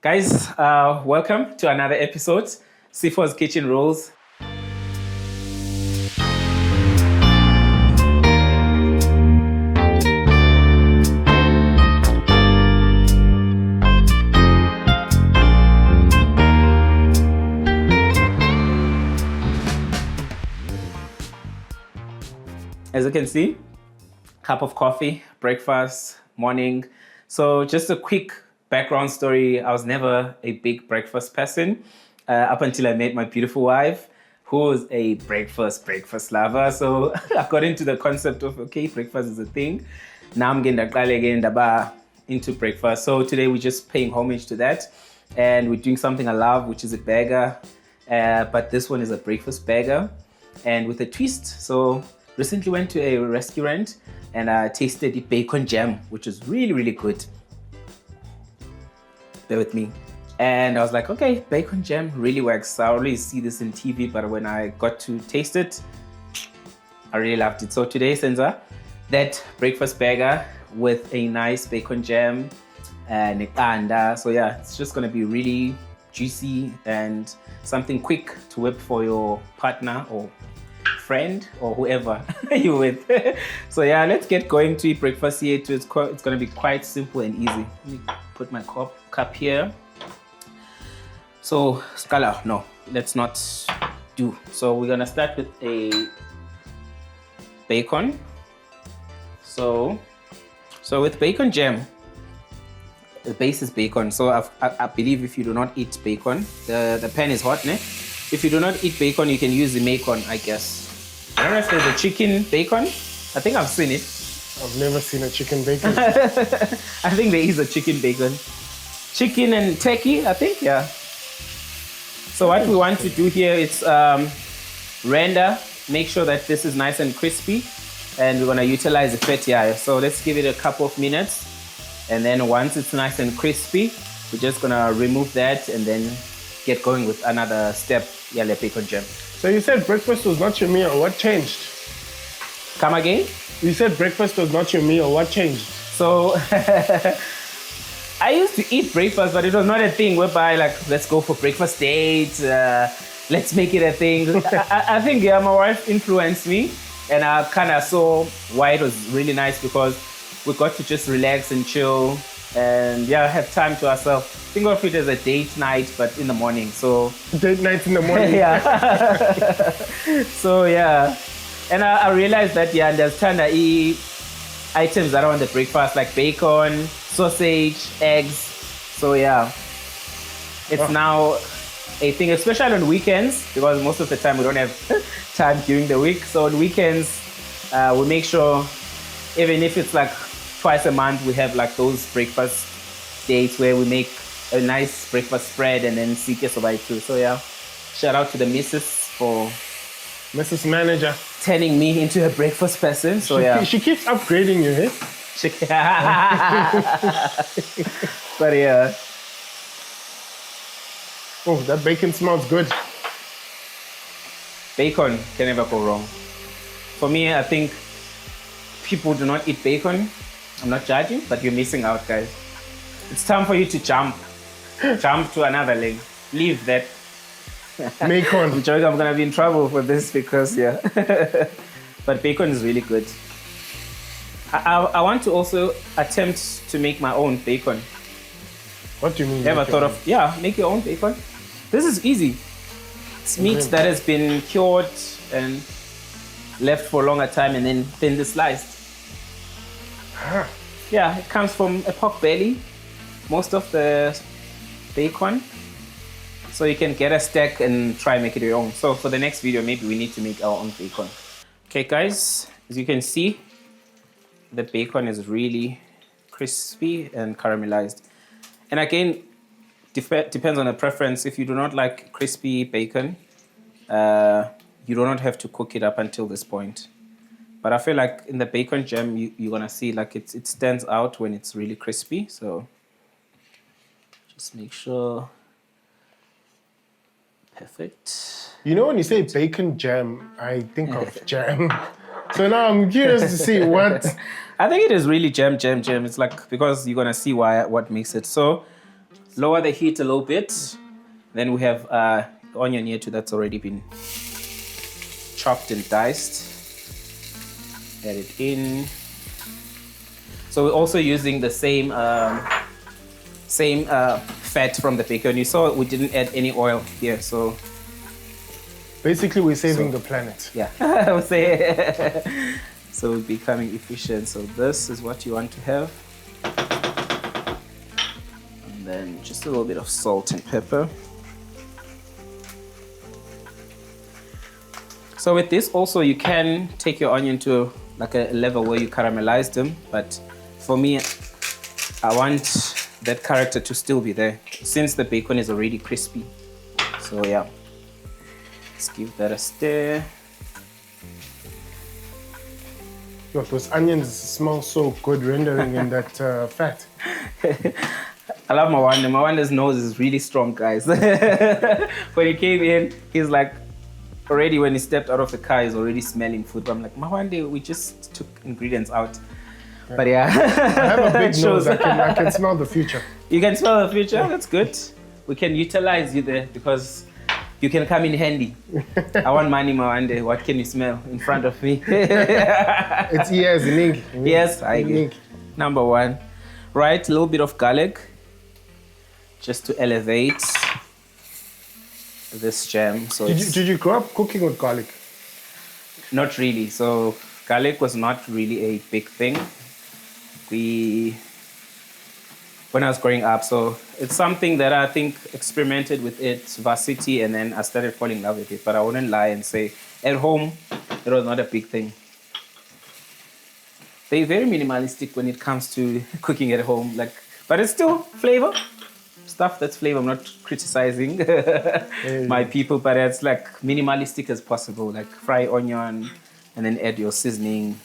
Guys, welcome to another episode, Sifo's Kitchen Rules. As you can see, cup of coffee, breakfast, morning. So just a quick background story. I was never a big breakfast person up until I met my beautiful wife, who was a breakfast lover. So I got into the concept of, okay, breakfast is a thing. Now I'm getting into breakfast. So today we're just paying homage to that. And we're doing something I love, which is a burger. But this one is a breakfast burger and with a twist. So recently went to a restaurant and I tasted the bacon jam, which is really, really good. Bear with me. And I was like, okay, bacon jam really works. I always see this in TV, but when I got to taste it, I really loved it. So today, Senza, that breakfast burger with a nice bacon jam and so yeah, it's just gonna be really juicy and something quick to whip for your partner or friend or whoever you're with. So yeah, let's get going to eat breakfast here too. It's going to be quite simple and easy. Let me put my cup here. So Scala, no, let's not do. So we're going to start with a bacon. So with bacon jam, the base is bacon. So I believe if you do not eat bacon, the pan is hot, ne? If you do not eat bacon, you can use the bacon, I guess. I don't know if there's a chicken bacon. I think I've seen it. I've never seen a chicken bacon. I think there is a chicken bacon. Chicken and turkey, I think, yeah. So what we want to do here is render, make sure that this is nice and crispy, and we're gonna utilize the fat here. So let's give it a couple of minutes, and then once it's nice and crispy, we're just gonna remove that and then get going with another step, the bacon jam. So you said breakfast was not your meal. What changed? Come again? You said breakfast was not your meal. What changed? So I used to eat breakfast, but it was not a thing whereby like, let's go for breakfast dates. Let's make it a thing. I think my wife influenced me, and I kind of saw why it was really nice because we got to just relax and chill and have time to ourselves. Think of it as a date night, but in the morning. So date night in the morning. Yeah. So yeah, and I realized that there's kind of items that are on the breakfast like bacon, sausage, eggs. So yeah, it's now a thing, especially on weekends because most of the time we don't have time during the week. So on weekends, we make sure even if it's like twice a month, we have like those breakfast dates where we make a nice breakfast spread and then sike sobai too. So yeah, shout out to the missus for Mrs. Manager turning me into a breakfast person. So she keeps upgrading you, eh? But yeah. Oh, that bacon smells good. Bacon can never go wrong. For me, I think people do not eat bacon. I'm not judging, but you're missing out, guys. It's time for you to jump to another lane. Leave that. Bacon. I'm joking, I'm gonna be in trouble for this because but bacon is really good. I want to also attempt to make my own bacon. What do you mean? Never thought of make your own bacon. This is easy. It's meat that has been cured and left for a longer time and then thinly sliced. Yeah, it comes from a pork belly, most of the bacon. So you can get a stack and try make it your own. So for the next video, maybe we need to make our own bacon. Okay guys, as you can see, the bacon is really crispy and caramelized. And again, depends on the preference. If you do not like crispy bacon, you do not have to cook it up until this point. But I feel like in the bacon jam, you're gonna see like it stands out when it's really crispy. So just make sure. Perfect. You know, when you say bacon jam, I think of jam. So now I'm curious to see what. I think it is really jam. It's like, because you're gonna see what makes it. So lower the heat a little bit. Then we have onion here too that's already been chopped and diced. Add it in. So we're also using the same fat from the bacon. You saw we didn't add any oil here, so basically we're saving the planet. Yeah, I would say. So we're becoming efficient. So this is what you want to have. And then just a little bit of salt and pepper. So with this also you can take your onion to like a level where you caramelize them, but for me I want that character to still be there since the bacon is already crispy. So yeah, let's give that a stir. Yo, those onions smell so good rendering in that fat. I love Mawande. Mawande's nose is really strong, guys. When he came in, he's like, already when he stepped out of the car, he's already smelling food. But I'm like, Mawande, we just took ingredients out. Yeah. But yeah. I have a big nose. I can smell the future. You can smell the future? That's good. We can utilize you there because you can come in handy. I want money, Mawande. What can you smell in front of me? It's ears, ink. Yes, I get. Number one. Right, a little bit of garlic. Just to elevate this jam. So did you grow up cooking with garlic? Not really. So garlic was not really a big thing. When I was growing up, so it's something that I think experimented with its varsity, and then I started falling in love with it. But I wouldn't lie and say at home it was not a big thing. They're very minimalistic when it comes to cooking at home, but it's still flavor. Stuff that's flavor. I'm not criticizing my people, but it's like minimalistic as possible. Like fry onion and then add your seasoning.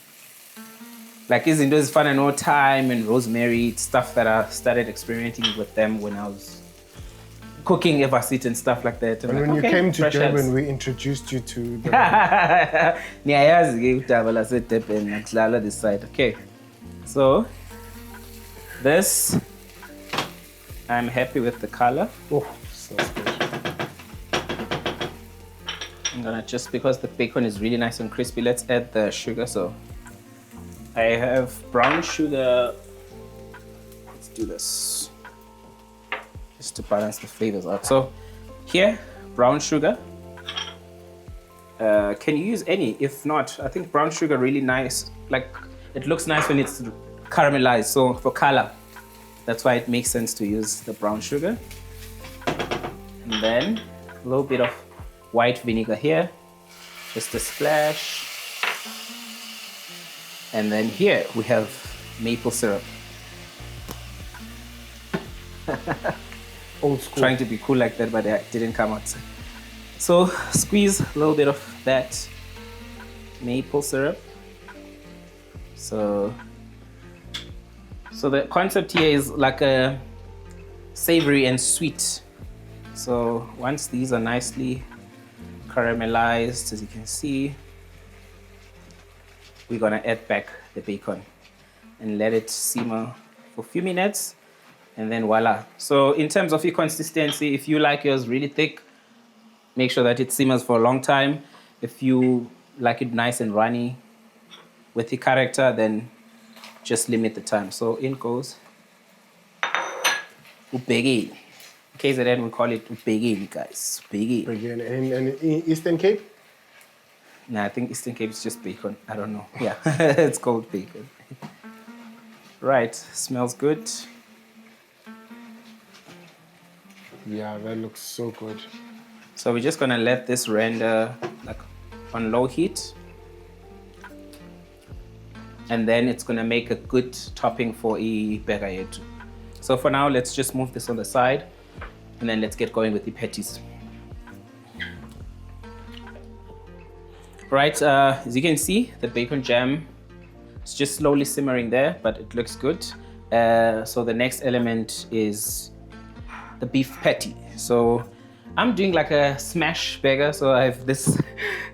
Like isn't it fun and no thyme and rosemary, stuff that I started experimenting with them when I was cooking evasit and stuff like that. And like, when you came to Durban, we introduced you to the this side. Okay, so this, I'm happy with the color. Oh, smells good. I'm gonna, just because the bacon is really nice and crispy, let's add the sugar. So I have brown sugar. Let's do this just to balance the flavors out. So here, brown sugar. Can you use any? If not, I think brown sugar really nice. Like it looks nice when it's caramelized. So for color, that's why it makes sense to use the brown sugar. And then a little bit of white vinegar here, just a splash. And then here we have maple syrup. Old school. Trying to be cool like that, but it didn't come out. So squeeze a little bit of that maple syrup. So the concept here is like a savory and sweet. So once these are nicely caramelized, as you can see, we're gonna add back the bacon and let it simmer for a few minutes, and then voila. So in terms of your consistency, if you like yours really thick, make sure that it simmers for a long time. If you like it nice and runny with the character, then just limit the time. So in goes ubhekile. In KZN we call it ubhekile, guys. Ubhekile. And Eastern Cape? Nah, I think Eastern Cape is just bacon. I don't know. Yeah, it's called bacon. Right, smells good. Yeah, that looks so good. So we're just gonna let this render like on low heat. And then it's gonna make a good topping for a burger yetu. So for now, let's just move this on the side and then let's get going with the patties. Right, as you can see, the bacon jam is just slowly simmering there, but it looks good. So the next element is the beef patty. So I'm doing like a smash burger. So I have this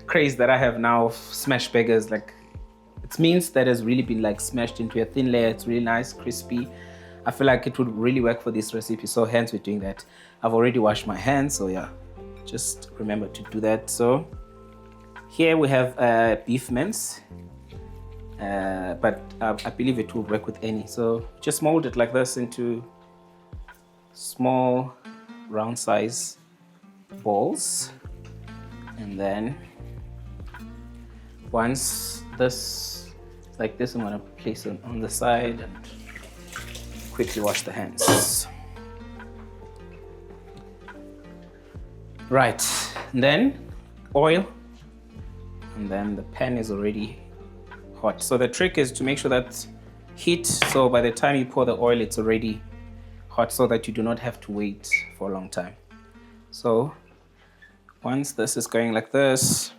craze that I have now of smash burgers. Like it means that has really been like smashed into a thin layer. It's really nice, crispy. I feel like it would really work for this recipe, so hence we're doing that. I've already washed my hands, so yeah, just remember to do that. So here we have beef mince, but I believe it will work with any. So just mold it like this into small round size balls, and then once this like this, I'm gonna place it on the side and quickly wash the hands. Right, and then oil, and then the pan is already hot. So the trick is to make sure that heat, so by the time you pour the oil, it's already hot so that you do not have to wait for a long time. So once this is going like this,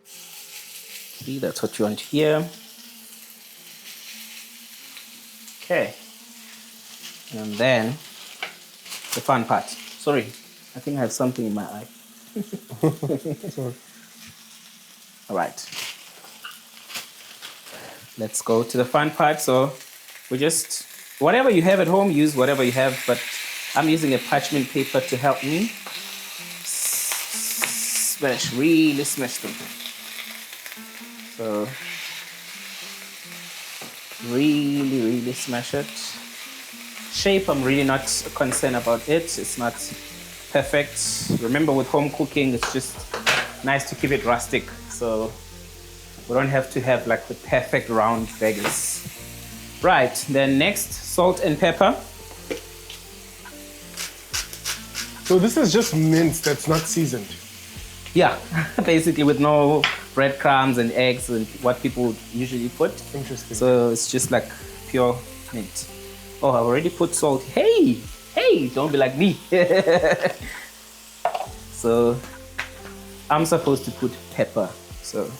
see, that's what you want here. Okay, and then the fun part. Sorry, I think I have something in my eye. All right, let's go to the fun part. So we just, whatever you have at home, use whatever you have, but I'm using a parchment paper to help me smash, really smash them. So really smash it. Shape, I'm really not concerned about it. It's not perfect. Remember, with home cooking, it's just nice to keep it rustic. So we don't have to have like the perfect round burgers. Right, then next, salt and pepper. So this is just mince that's not seasoned. Yeah, basically with no breadcrumbs and eggs and what people usually put. Interesting. So it's just like pure mint. Oh, I already put salt. Hey, don't be like me. So I'm supposed to put pepper. So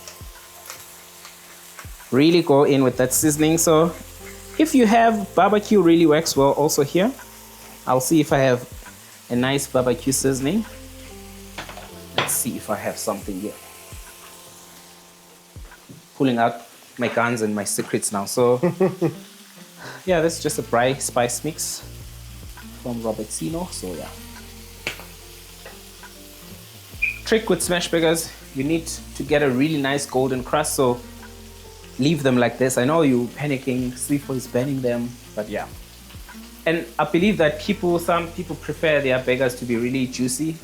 really go in with that seasoning. So if you have barbecue, really works well also here. I'll see if I have a nice barbecue seasoning. Let's see if I have something here. Pulling out my guns and my secrets now. So yeah, that's just a dry spice mix from Robertino. So yeah. Trick with smash burgers, you need to get a really nice golden crust. So leave them like this. I know you're panicking, Sifo is burning them, but yeah. And I believe that some people prefer their burgers to be really juicy.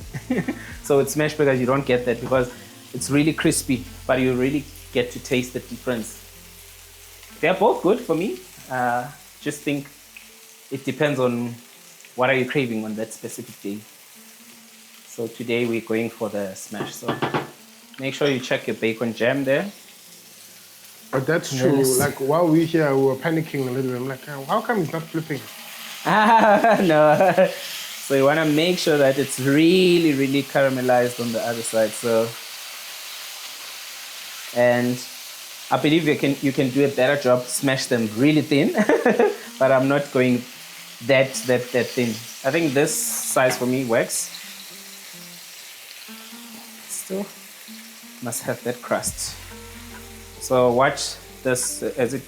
So with smash burgers, you don't get that because it's really crispy, but you really get to taste the difference. They're both good for me. Just think it depends on what are you craving on that specific day. So today we're going for the smash. So make sure you check your bacon jam there. But that's true. Like while we here, we were panicking a little bit. I'm like, how come it's not flipping? No. So you want to make sure that it's really caramelized on the other side. So, and I believe you can do a better job, smash them really thin, but I'm not going that thin. I think this size for me works. Still must have that crust. So watch this as it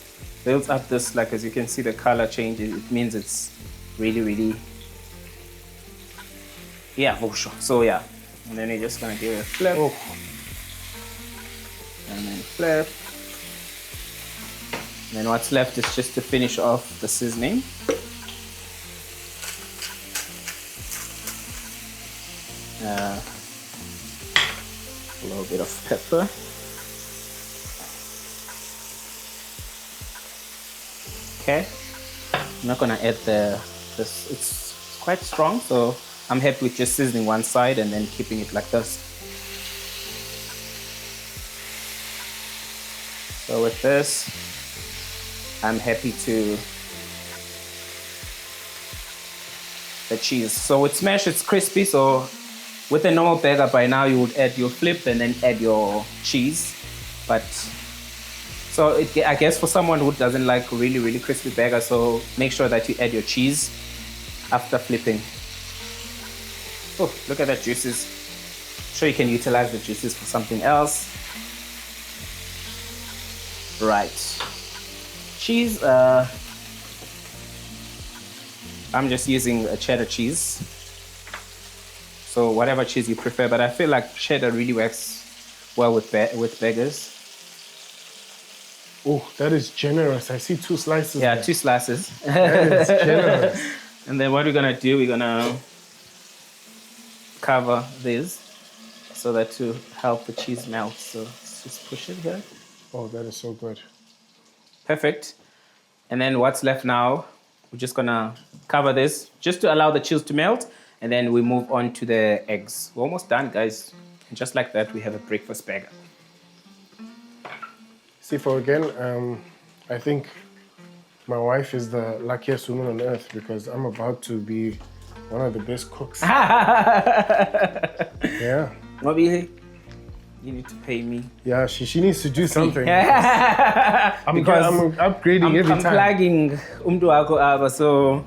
builds up. This, like, as you can see, the color changes. It means it's really, yeah, for sure. So yeah, and then you're just gonna give it a flip, and then flip. And then what's left is just to finish off the seasoning. A little bit of pepper. Okay, I'm not gonna add this. It's quite strong, so I'm happy with just seasoning one side and then keeping it like this. So with this, I'm happy to the cheese. So with smash, it's crispy. So with a normal burger, by now you would add your flip and then add your cheese, but. So I guess for someone who doesn't like really crispy burger, so make sure that you add your cheese after flipping. Oh, look at that juices. Sure, you can utilize the juices for something else. Right. Cheese, I'm just using a cheddar cheese. So whatever cheese you prefer, but I feel like cheddar really works well with burgers. Oh, that is generous. I see 2 slices. Yeah, there. 2 slices. That is generous. And then what we're gonna do, we're gonna cover this so that to help the cheese melt. So let's just push it here. Oh, that is so good. Perfect. And then what's left now, we're just gonna cover this just to allow the cheese to melt, and then we move on to the eggs. We're almost done, guys. And just like that, we have a breakfast burger. Sifo, again, I think my wife is the luckiest woman on earth because I'm about to be one of the best cooks. Yeah. Maybe you need to pay me. Yeah, she needs to do something. I'm upgrading every I'm time. plugging umdu wako aba, so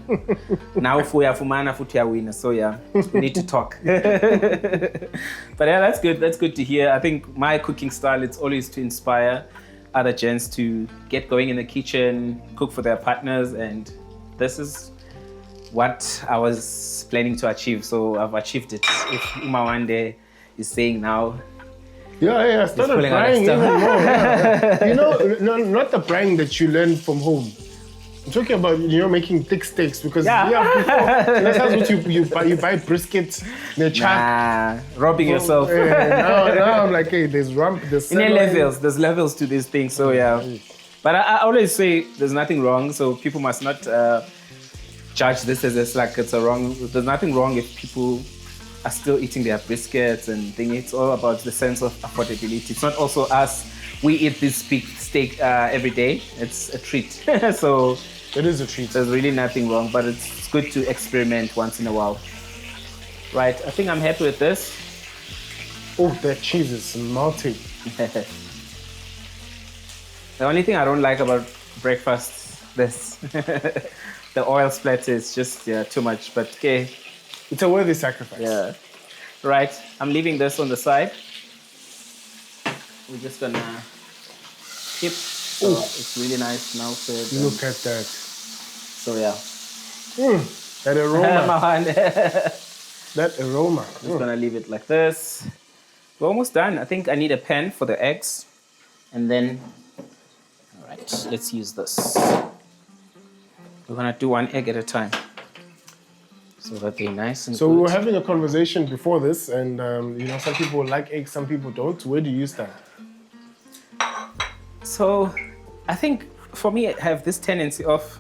now uyafumana futhi uyawina. So yeah, we need to talk. But yeah, that's good. That's good to hear. I think my cooking style, it's always to inspire other gents to get going in the kitchen, cook for their partners, and this is what I was planning to achieve. So I've achieved it. If Uma one day is saying now, yeah, I started frying even more. Yeah. You know, not the frying that you learn from home. I'm talking about, making thick steaks because before, that's what you buy brisket, the chop. robbing yourself. Now I'm like, hey, there's there's levels to these things. So yeah, but I always say there's nothing wrong. So people must not judge this as it's a wrong. There's nothing wrong if people are still eating their briskets and things. It's all about the sense of affordability. It's not also us. We eat this big steak every day. It's a treat. So it is a treat. There's really nothing wrong, but it's good to experiment once in a while. Right, I think I'm happy with this. Oh, that cheese is melting. The only thing I don't like about breakfast, the oil splatter is just too much, but okay. It's a worthy sacrifice. Yeah. Right, I'm leaving this on the side. We're just gonna keep. So it's really nice melted. Look at that. So yeah. That aroma. That aroma. Just gonna leave it like this. We're almost done. I think I need a pan for the eggs. And then, all right, let's use this. We're gonna do 1 egg at a time, so that they're nice and So good. we were having a conversation before this, and some people like eggs, some people don't. Where do you stand? So I think for me, I have this tendency of,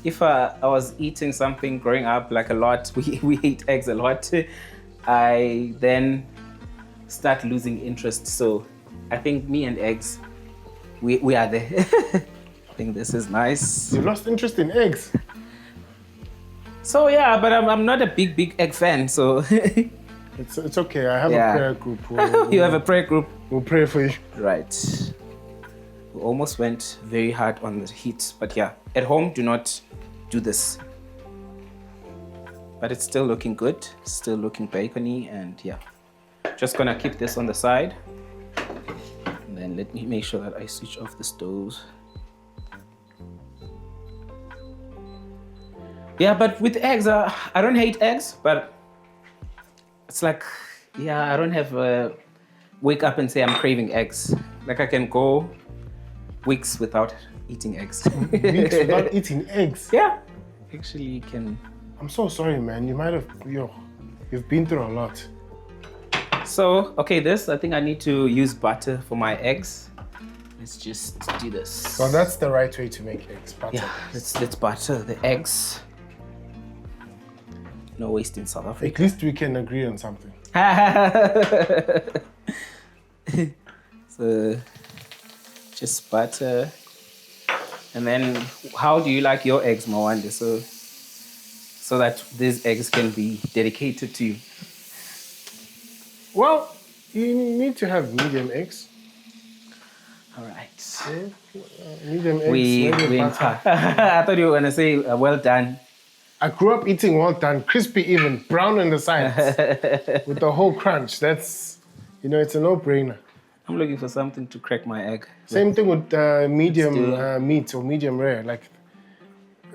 if I was eating something growing up like a lot, we ate eggs a lot, I then start losing interest. So I think me and eggs, we are there. I think this is nice. You lost interest in eggs? So yeah, but I'm not a big egg fan, so. It's okay, I have a prayer group. You have a prayer group? We'll pray for you. Right. We almost went very hard on the heat, but yeah, at home, do not do this. But it's still looking good, still looking bacony, and yeah. Just gonna keep this on the side. And then let me make sure that I switch off the stove. Yeah, but with eggs, I don't hate eggs, but it's like, I don't have wake up and say I'm craving eggs. Like I can go weeks without eating eggs. Weeks without eating eggs? Yeah, actually you can. I'm so sorry, man. You might have, you've been through a lot. So, okay, I think I need to use butter for my eggs. Let's just do this. So that's the right way to make eggs, butter. Yeah, let's butter the eggs. No waste in South Africa. At least we can agree on something. So, just butter. And then, how do you like your eggs, Mawande? So that these eggs can be dedicated to you. Well, you need to have medium eggs. All right. Medium eggs. We butter. I thought you were gonna say well done. I grew up eating well done, crispy even, brown on the sides, with the whole crunch. That's, it's a no-brainer. I'm looking for something to crack my egg. Same thing with medium meat or medium rare. Like,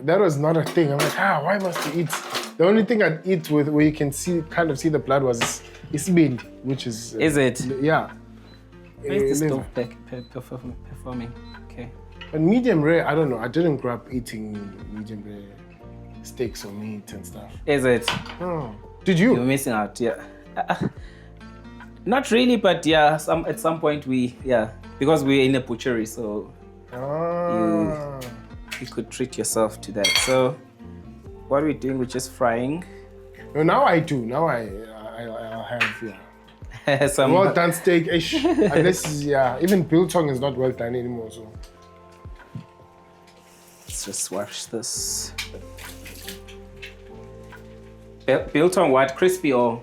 that was not a thing. I'm like, why must you eat? The only thing I'd eat with where you can kind of see the blood was isbindi, which is... Is it? Yeah. Where is the stove performing? Okay. But medium rare, I don't know. I didn't grow up eating medium rare steaks or meat and stuff. Is it? Oh. Did you? You're missing out, yeah. Not really, but yeah, at some point because we're in a butchery, so you could treat yourself to that. So what we're doing, we're just frying. No, now I do. Now I have some well done steak-ish. Unless even biltong is not well done anymore. So let's just wash this. Biltong what? Crispy or?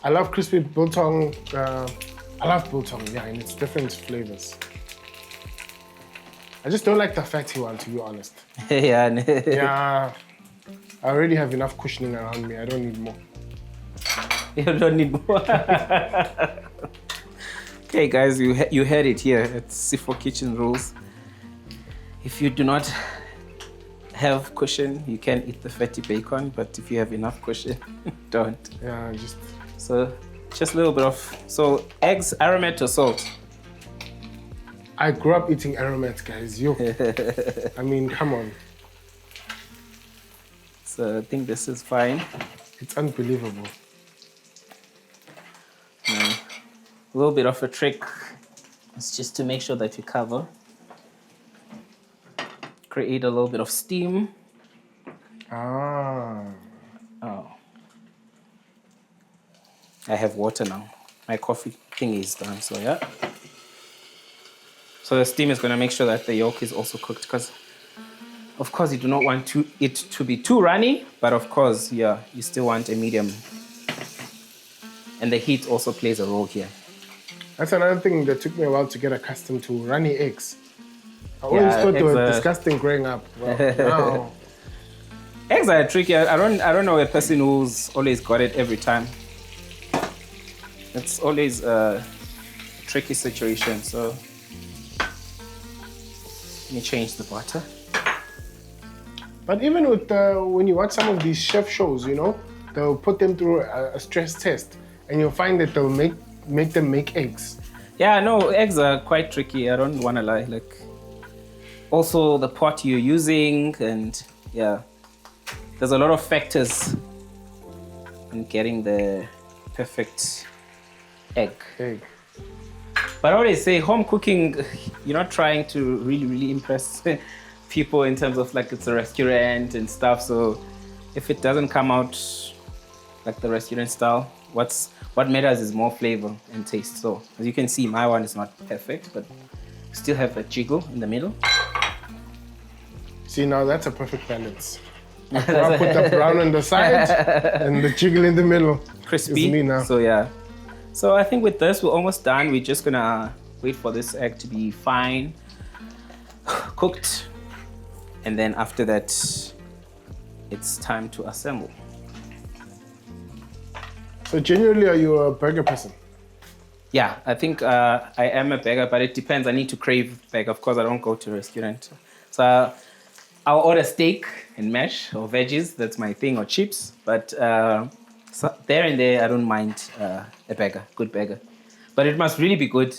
I love crispy biltong. I love biltong, and its different flavors. I just don't like the fatty one, to be honest. Yeah. I already have enough cushioning around me. I don't need more. You don't need more. Okay, guys, you heard it here. It's Sifo Kitchen rules. If you do not have cushion, you can eat the fatty bacon, but if you have enough cushion, don't. Yeah, just a little bit of... So, eggs, aromat or salt? I grew up eating aromat, guys. I mean, come on. So I think this is fine. It's unbelievable. A little bit of a trick is just to make sure that you cover. Create a little bit of steam. Oh. I have water now. My coffee thing is done, so yeah. So the steam is going to make sure that the yolk is also cooked, because of course you do not want it to be too runny, but of course, you still want a medium. And the heat also plays a role here. That's another thing that took me a while to get accustomed to, runny eggs. I always thought they were disgusting growing up. Well, now... Eggs are tricky. I don't know a person who's always got it every time. It's always a tricky situation, so let me change the butter. But even with when you watch some of these chef shows, they'll put them through a stress test, and you'll find that they'll make them make eggs. Yeah, no, eggs are quite tricky. I don't want to lie. Like, also the pot you're using, and there's a lot of factors in getting the perfect egg. But I always say home cooking, you're not trying to really impress people in terms of like it's a restaurant and stuff. So if it doesn't come out like the restaurant style, what matters is more flavor and taste. So as you can see, my one is not perfect, but still have a jiggle in the middle. See, now that's a perfect balance. I put the brown on the side and the jiggle in the middle. Crispy. Me now. So yeah. So I think with this, we're almost done. We're just gonna wait for this egg to be fine cooked. And then after that, it's time to assemble. So generally, are you a burger person? Yeah, I think I am a burger, but it depends. I need to crave burger. Of course, I don't go to a restaurant. So I'll order steak and mash or veggies. That's my thing, or chips. But so there and there, I don't mind a burger, good burger. But it must really be good.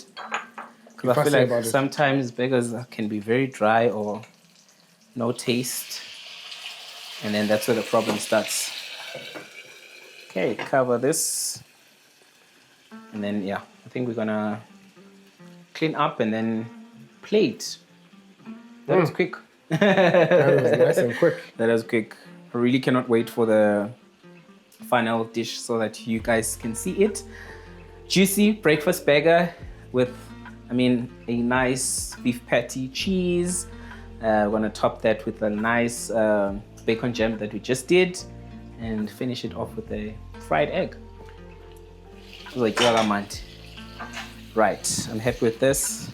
Because I feel like sometimes burgers can be very dry or no taste. And then that's where the problem starts. Okay, cover this. And then, I think we're gonna clean up and then plate. That was quick. That was nice and quick. That was quick. I really cannot wait for the final dish so that you guys can see it. Juicy breakfast burger with, a nice beef patty, cheese. We're gonna top that with a nice bacon jam that we just did, and finish it off with a fried egg. Like right, I'm happy with this.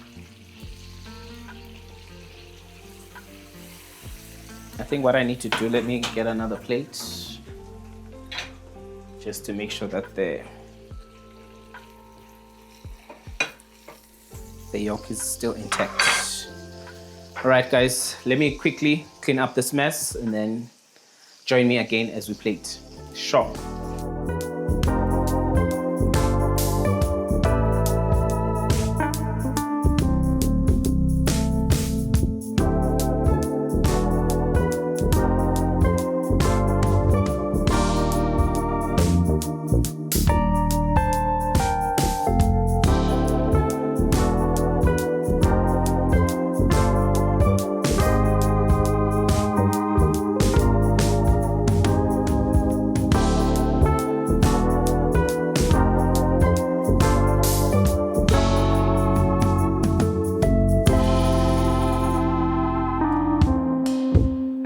I think what I need to do, let me get another plate just to make sure that the yolk is still intact. All right, guys, let me quickly clean up this mess and then join me again as we plate. Sure.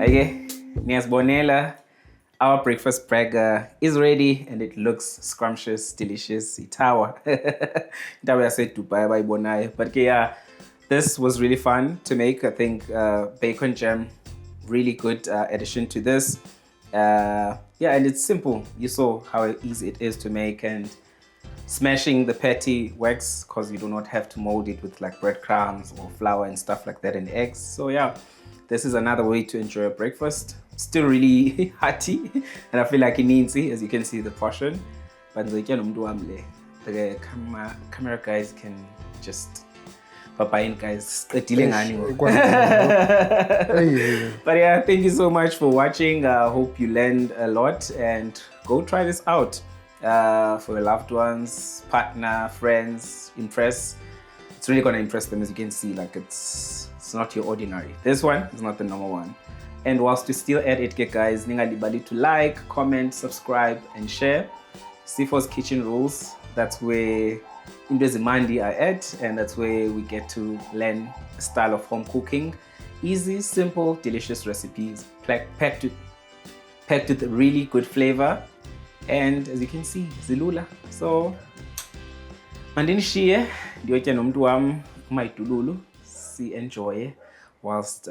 Okay, Bonella, our breakfast burger is ready and it looks scrumptious, delicious. Itawa. Itawa said Dubai by Bonai. But yeah, this was really fun to make. I think bacon jam, really good addition to this. Yeah, and it's simple. You saw how easy it is to make, and smashing the patty works because you do not have to mold it with like breadcrumbs or flour and stuff like that and eggs. So yeah, this is another way to enjoy a breakfast. Still really hearty, and I feel like it needs it, as you can see the portion. But the camera guys can just papayin guys. But yeah, thank you so much for watching. I hope you learned a lot, and go try this out for your loved ones, partner, friends. Impress. It's really gonna impress them, as you can see. Like it's not your ordinary. This one is not the number one. And whilst you're still at it, guys, ningalibali to like, comment, subscribe, and share. Sifo's Kitchen Rules. That's where Indwezimandi are at, and that's where we get to learn a style of home cooking. Easy, simple, delicious recipes, packed with really good flavor. And as you can see, zilula. So, mandinishiye, ndiotya nomntu wam umayidululu, si enjoy whilst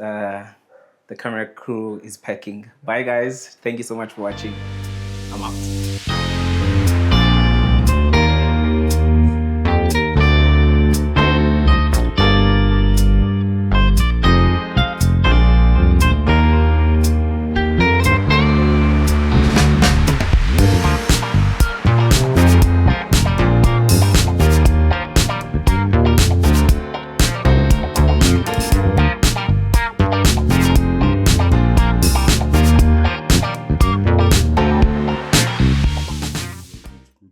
the camera crew is packing. Bye guys, thank you so much for watching. I'm out.